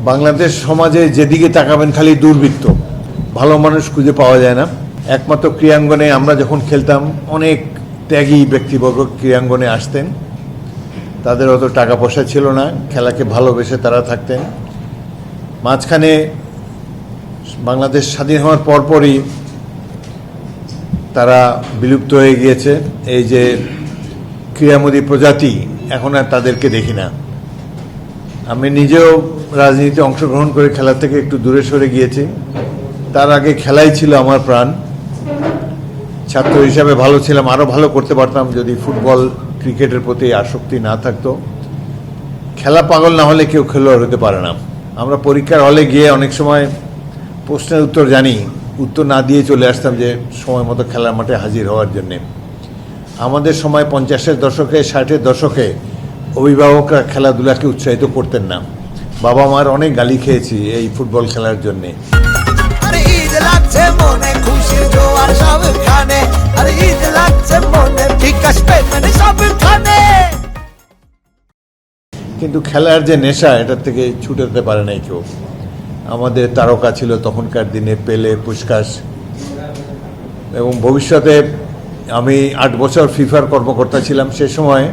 বাংলাদেশ সমাজে যেদিকে তাকাবেন খালি দুর্বৃত্ত, ভালো মানুষ খুঁজে পাওয়া যায় না। একমাত্র ক্রীড়াঙ্গনে আমরা যখন খেলতাম অনেক ত্যাগী ব্যক্তিবর্গ ক্রীড়াঙ্গনে আসতেন, তাদের অত টাকা পয়সা ছিল না, খেলাকে ভালোবেসে তারা থাকতেন। মাঝখানে বাংলাদেশ স্বাধীন হওয়ার পরপরই তারা বিলুপ্ত হয়ে গিয়েছে। এই যে ক্রীড়ামোদী প্রজাতি, এখন আর তাদেরকে দেখি না। আমি নিজেও রাজনীতিতে অংশগ্রহণ করে খেলা থেকে একটু দূরে সরে গিয়েছি। তার আগে খেলাই ছিল আমার প্রাণ। ছাত্র হিসাবে ভালো ছিলাম, আরও ভালো করতে পারতাম যদি ফুটবল ক্রিকেটের প্রতি আসক্তি না থাকতো। খেলা পাগল না হলে কেউ খেলোয়াড় হতে পারে না। আমরা পরীক্ষার হলে গিয়ে অনেক সময় প্রশ্নের উত্তর জানি, উত্তর না দিয়ে চলে আসতাম যে সময় মতো খেলার মাঠে হাজির হওয়ার জন্যে। আমাদের সময় 50-এর দশকে 60-এর দশকে অভিভাবকরা খেলাধুলাকে উৎসাহিত করতেন না। বাবা মার অনেক গালি খেয়েছি এই ফুটবল খেলার জন্যে। কিন্তু খেলার যে নেশা, এটার থেকে ছুটে যেতে পারে নাই কেউ। আমাদের তারকা ছিল তখনকার দিনে পেলে, পুস্কাস, এবং ভবিষ্যতে আমি 8 বছর ফিফার কর্মকর্তা ছিলাম। সে সময়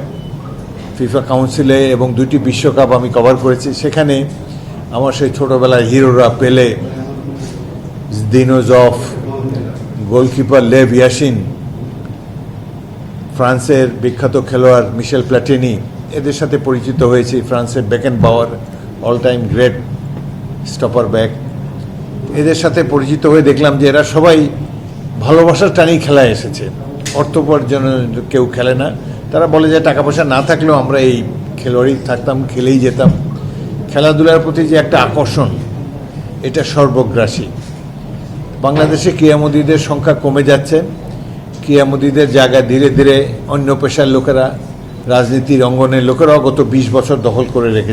ফিফা কাউন্সিলে এবং 2টি বিশ্বকাপ আমি কভার করেছি। সেখানে আমার সেই ছোটোবেলার হিরোরা পেলে, জিনোজফ, গোলকিপার লেভ ইয়াসিন, ফ্রান্সের বিখ্যাত খেলোয়াড় মিশেল প্ল্যাটিনি, এদের সাথে পরিচিত হয়েছি। ফ্রান্সের Beckenbauer, all time great stopper back, এদের সাথে পরিচিত হয়ে দেখলাম যে এরা সবাই ভালোবাসার টানেই খেলায় এসেছে। অর্থ উপার্জনের কেউ খেলে না। তারা বলে যে টাকা পয়সা না থাকলেও আমরা এই খেলোয়াড়ই থাকতাম, খেলেই যেতাম। খেলাধুলার প্রতি যে একটা আকর্ষণ, এটা সর্বগ্রাসী। বাংলাদেশে ক্রীড়ামোদীদের সংখ্যা কমে যাচ্ছে। ক্রীড়ামোদীদের জায়গায় ধীরে ধীরে অন্য পেশার লোকেরা, রাজনীতির অঙ্গনের লোকেরাও গত 20 বছর দখল করে রেখেছে।